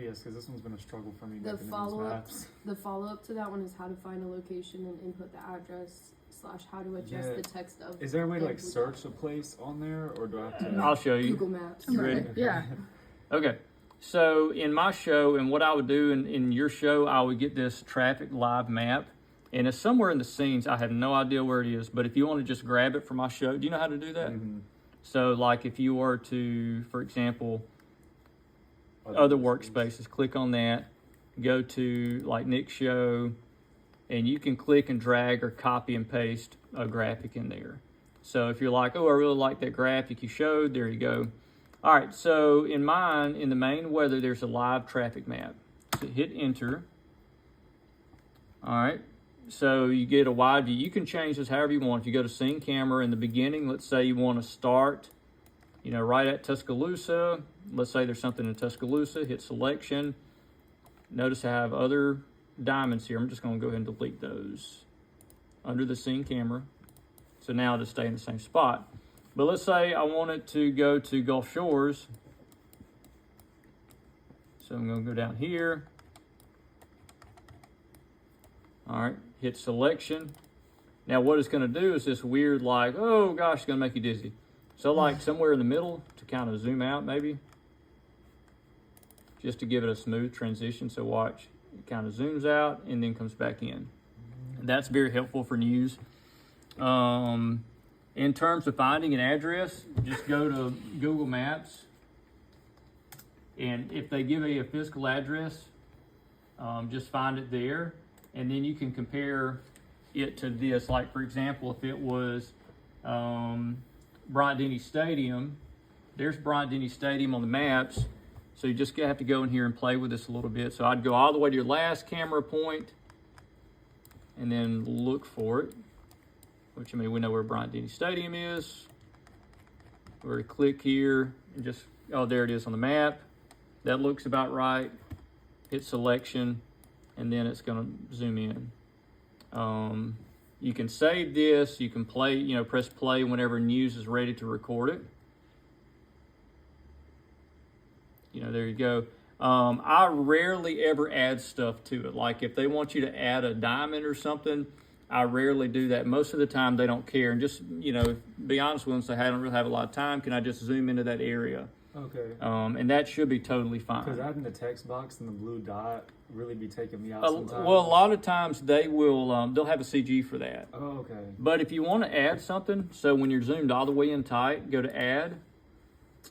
Yes, because this one's been a struggle for me The making these follow-up, maps. the follow-up to that one is how to find a location and input the address / how to adjust Yeah. the text of. Is there a way to like the search a place on there, or do I have to? I'll show you. Google Maps. You ready? Right, yeah. Okay. So in my show, and what I would do in your show, I would get this traffic live map. And it's somewhere in the scenes. I have no idea where it is. But if you want to just grab it from my show, do you know how to do that? Mm-hmm. So like if you were to, for example, other workspaces, click on that, go to like Nick's show, and you can click and drag or copy and paste a graphic in there. So if you're like, oh, I really like that graphic you showed, there you go. All right, so in mine, in the main weather, there's a live traffic map. So hit enter. All right, so you get a wide view. You can change this however you want. If you go to scene camera in the beginning, let's say you want to start, right at Tuscaloosa. Let's say there's something in Tuscaloosa, hit selection. Notice I have other diamonds here. I'm just going to go ahead and delete those under the scene camera. So now I'll just stay in the same spot. But let's say I wanted to go to Gulf Shores. So I'm going to go down here. All right, hit selection. Now what it's going to do is this weird like, oh gosh, it's going to make you dizzy. So like somewhere in the middle to kind of zoom out maybe. Just to give it a smooth transition. So watch, it kind of zooms out and then comes back in. And that's very helpful for news. In terms of finding an address, just go to Google Maps. And if they give a physical address, just find it there. And then you can compare it to this. Like for example, if it was Bryant-Denny Stadium, there's Bryant-Denny Stadium on the maps. So you just have to go in here and play with this a little bit. So I'd go all the way to your last camera point and then look for it, which we know where Bryant-Denny Stadium is. We're to click here and just, oh, there it is on the map. That looks about right. Hit selection, and then it's going to zoom in. You can save this. You can play, press play whenever news is ready to record it. There you go. I rarely ever add stuff to it. Like if they want you to add a diamond or something, I rarely do that. Most of the time they don't care. And just, be honest with them, say, hey, I don't really have a lot of time. Can I just zoom into that area? Okay. And that should be totally fine. Because adding the text box and the blue dot really be taking me out sometimes. Well, a lot of times they will, they'll have a CG for that. Oh, okay. But if you want to add something, so when you're zoomed all the way in tight, go to add.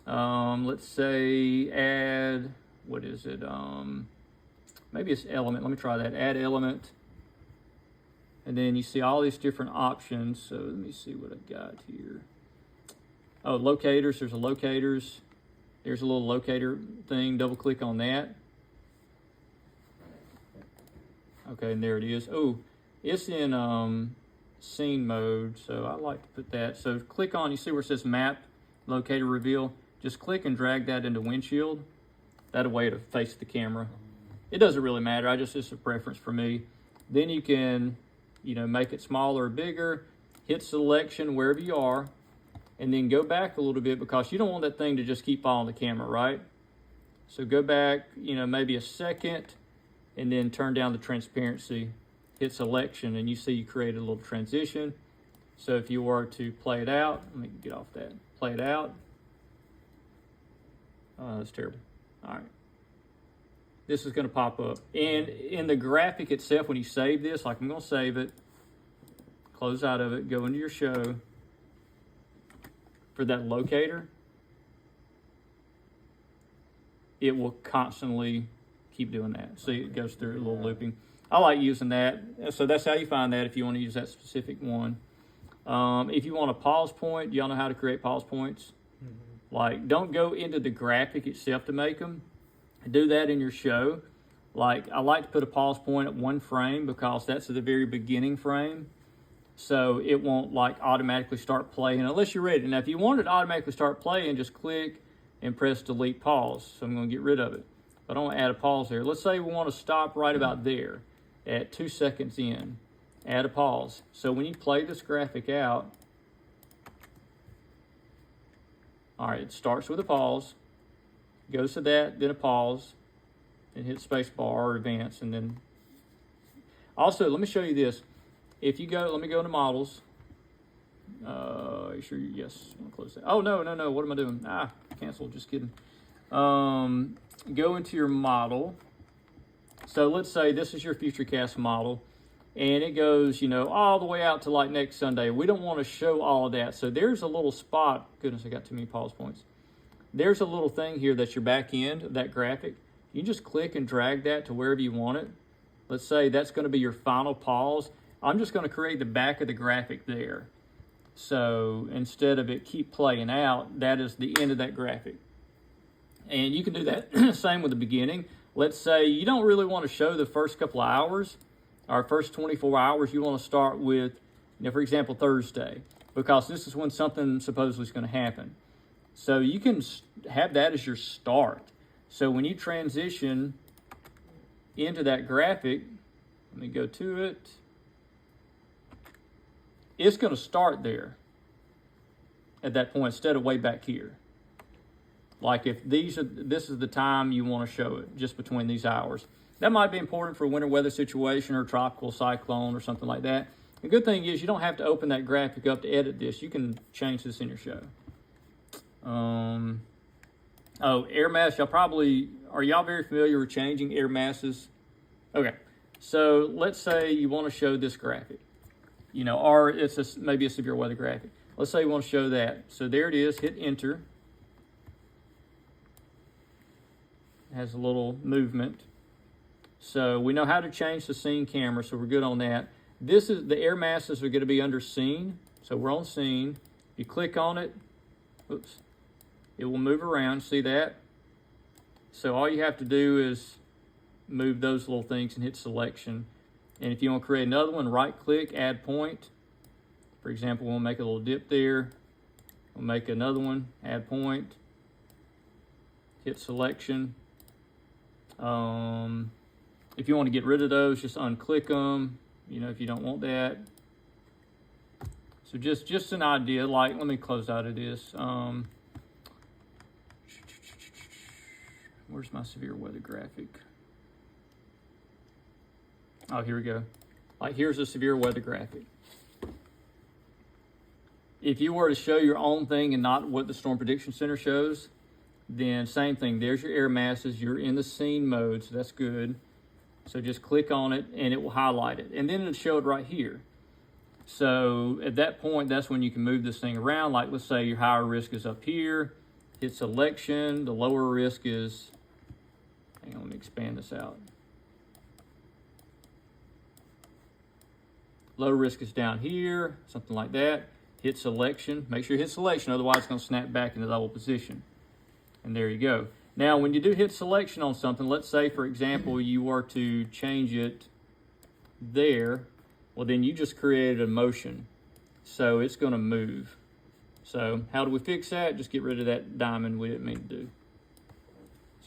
Let's say add, what is it? Maybe it's element. Let me try that. Add element. And then you see all these different options. So let me see what I got here. Oh, locators. There's a locators. There's a little locator thing. Double click on that. Okay, and there it is. Oh, it's in scene mode. So I like to put that. So click on, you see where it says map, locator reveal. Just click and drag that into windshield. That way to face the camera. It doesn't really matter. It's a preference for me. Then you can, make it smaller or bigger. Hit selection wherever you are. And then go back a little bit because you don't want that thing to just keep following the camera, right? So go back, maybe a second. And then turn down the transparency. Hit selection and you see you created a little transition. So if you were to play it out, let me get off that. Play it out. That's terrible. All right. This is going to pop up. And in the graphic itself, when you save this, like I'm going to save it, close out of it, go into your show. For that locator, it will constantly keep doing that. See, it goes through a little looping. I like using that. So that's how you find that if you want to use that specific one. If you want a pause point, y'all know how to create pause points? Mm-hmm. Like, don't go into the graphic itself to make them. Do that in your show. Like, I like to put a pause point at 1 frame because that's at the very beginning frame. So it won't automatically start playing unless you're ready. Now, if you want it to automatically start playing, just click and press delete pause. So I'm going to get rid of it. But I don't want to add a pause there. Let's say we want to stop right about there at 2 seconds in. Add a pause. So when you play this graphic out, all right, it starts with a pause, goes to that, then a pause, and hit space bar or advance, and then also let me show you this. If you go, let me go into models. You sure? Yes. I'm gonna close that. Oh no. What am I doing? Cancel. Just kidding. Go into your model. So let's say this is your FutureCast model, and it goes, all the way out to like next Sunday. We don't want to show all of that. So there's a little spot. Goodness, I got too many pause points. There's a little thing here that's your back end of that graphic. You just click and drag that to wherever you want it. Let's say that's going to be your final pause. I'm just going to create the back of the graphic there. So instead of it keep playing out, that is the end of that graphic. And you can do that same with the beginning. Let's say you don't really want to show the first couple of hours, or first 24 hours. You want to start with, for example, Thursday, because this is when something supposedly is going to happen. So you can have that as your start. So when you transition into that graphic, let me go to it. It's going to start there at that point instead of way back here. Like if this is the time you want to show it, just between these hours. That might be important for a winter weather situation or tropical cyclone or something like that. The good thing is you don't have to open that graphic up to edit this. You can change this in your show. Air mass. Are y'all very familiar with changing air masses? Okay, so let's say you want to show this graphic, or it's maybe a severe weather graphic. Let's say you want to show that. So there it is, hit enter. It has a little movement. So we know how to change the scene camera, so we're good on that. The air masses are going to be under scene. So we're on scene. If you click on it, it will move around. See that? So all you have to do is move those little things and hit selection. And if you want to create another one, right click, add point. For example, we'll make a little dip there. We'll make another one, add point. Hit selection. If you want to get rid of those, just unclick them, if you don't want that. So just an idea, like, let me close out of this. Where's my severe weather graphic? Oh, here we go. Like, here's a severe weather graphic. If you were to show your own thing and not what the Storm Prediction Center shows, then same thing. There's your air masses. You're in the scene mode, so that's good. So just click on it, and it will highlight it. And then it'll show it right here. So at that point, that's when you can move this thing around. Like, let's say your higher risk is up here. Hit selection. The lower risk is, hang on, let me expand this out. Low risk is down here, something like that. Hit selection. Make sure you hit selection, otherwise it's going to snap back into the old position. And there you go. Now, when you do hit selection on something, let's say, for example, you were to change it there, well, then you just created a motion. So it's going to move. So how do we fix that? Just get rid of that diamond we didn't mean to do.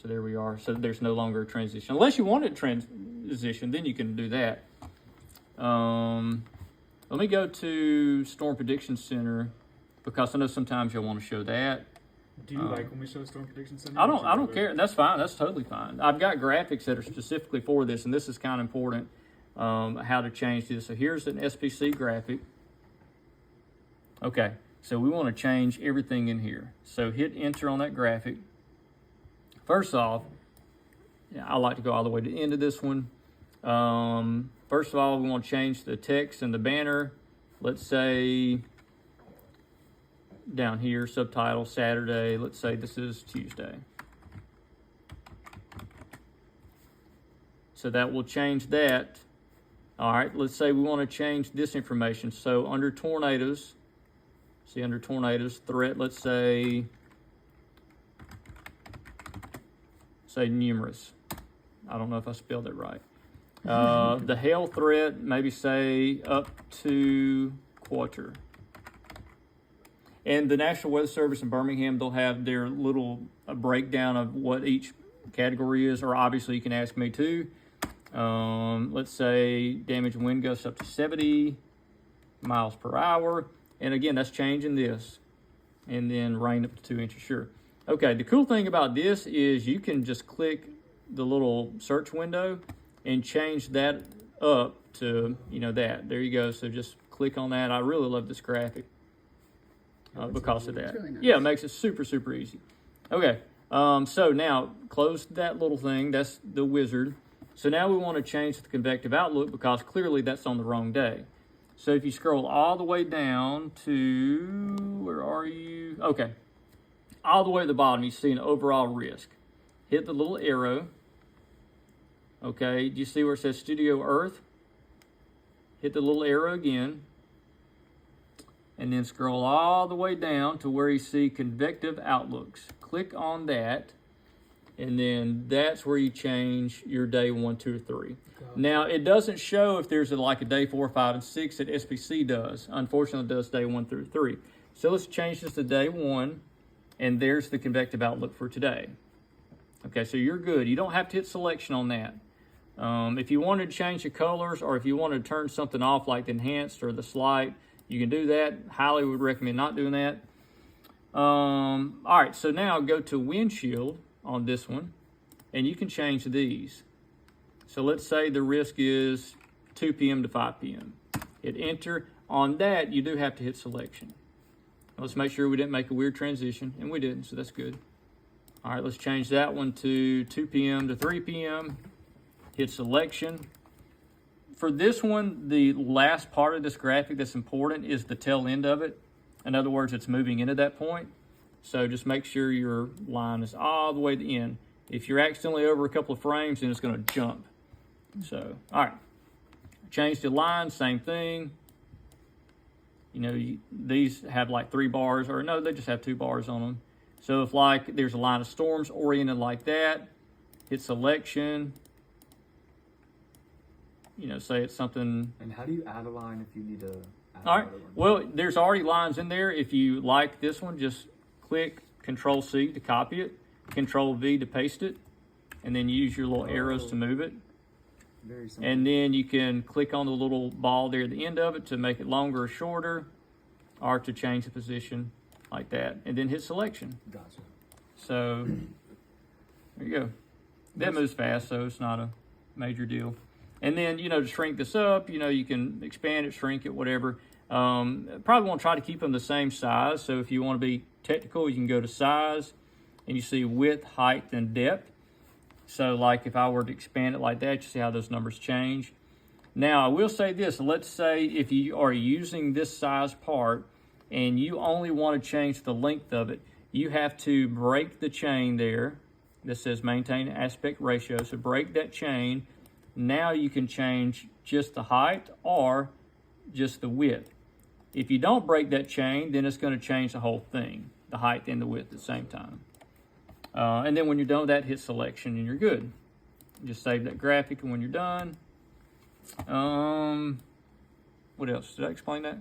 So there we are. So there's no longer a transition. Unless you want it transition, then you can do that. Let me go to Storm Prediction Center, because I know sometimes you'll want to show that. Do you like when we show Storm Prediction Center? I don't care. That's fine. That's totally fine. I've got graphics that are specifically for this, and this is kind of important, how to change this. So here's an SPC graphic. Okay, so we want to change everything in here. So hit enter on that graphic. First off, I like to go all the way to the end of this one. First of all, we want to change the text and the banner. Let's say down here, subtitle, Saturday. Let's say this is Tuesday. So that will change that. All right, let's say we want to change this information. So under tornadoes, see under tornadoes, threat, let's say numerous. I don't know if I spelled it right. The hail threat, maybe say up to quarter. And the National Weather Service in Birmingham, they'll have their little breakdown of what each category is, or obviously you can ask me too. Let's say damage wind gusts up to 70 miles per hour. And again, that's changing this. And then rain up to 2 inches, sure. Okay, the cool thing about this is you can just click the little search window and change that up to, that. There you go. So just click on that. I really love this graphic because of that. It's really nice. Yeah, it makes it super, super easy. Okay, so now close that little thing. That's the wizard. So now we want to change the convective outlook because clearly that's on the wrong day. So if you scroll all the way down to, where are you? Okay, all the way to the bottom, you see an overall risk. Hit the little arrow. Okay, do you see where it says Studio Earth? Hit the little arrow again. And then scroll all the way down to where you see convective outlooks. Click on that. And then that's where you change your day 1, 2, or 3. Now, it doesn't show if there's like a day 4, 5, and 6 that SPC does. Unfortunately, it does day 1 through 3. So let's change this to day 1. And there's the convective outlook for today. Okay, so you're good. You don't have to hit selection on that. If you wanted to change the colors or if you wanted to turn something off like the enhanced or the slight, you can do that. Highly would recommend not doing that. All right, so now go to windshield on this one, and you can change these. So let's say the risk is 2 p.m. to 5 p.m. Hit enter. On that, you do have to hit selection. Let's make sure we didn't make a weird transition, and we didn't, so that's good. All right, let's change that one to 2 p.m. to 3 p.m. Hit selection. For this one, the last part of this graphic that's important is the tail end of it. In other words, it's moving into that point. So just make sure your line is all the way to the end. If you're accidentally over a couple of frames, then it's going to jump. So, all right. Change the line, same thing. These have like 3 bars, or no, they just have 2 bars on them. So if like there's a line of storms oriented like that, hit selection. Say it's something. And how do you add a line if you need to add All right. another one? Well, there's already lines in there. If you like this one, just click Control-C to copy it, Control-V to paste it, and then use your little arrows to move it. Very simple. And then you can click on the little ball there at the end of it to make it longer or shorter, or to change the position like that, and then hit selection. Gotcha. So there you go. That moves fast, so it's not a major deal. And then, to shrink this up, you can expand it, shrink it, whatever. Probably want to try to keep them the same size. So if you want to be technical, you can go to size, and you see width, height, and depth. So like if I were to expand it like that, you see how those numbers change. Now, I will say this. Let's say if you are using this size part and you only want to change the length of it, you have to break the chain there. This says maintain aspect ratio. So break that chain. Now you can change just the height or just the width. If you don't break that chain, then it's going to change the whole thing, the height and the width at the same time. And then when you're done with that, hit selection and you're good. Just save that graphic, and when you're done, what else? Did I explain that?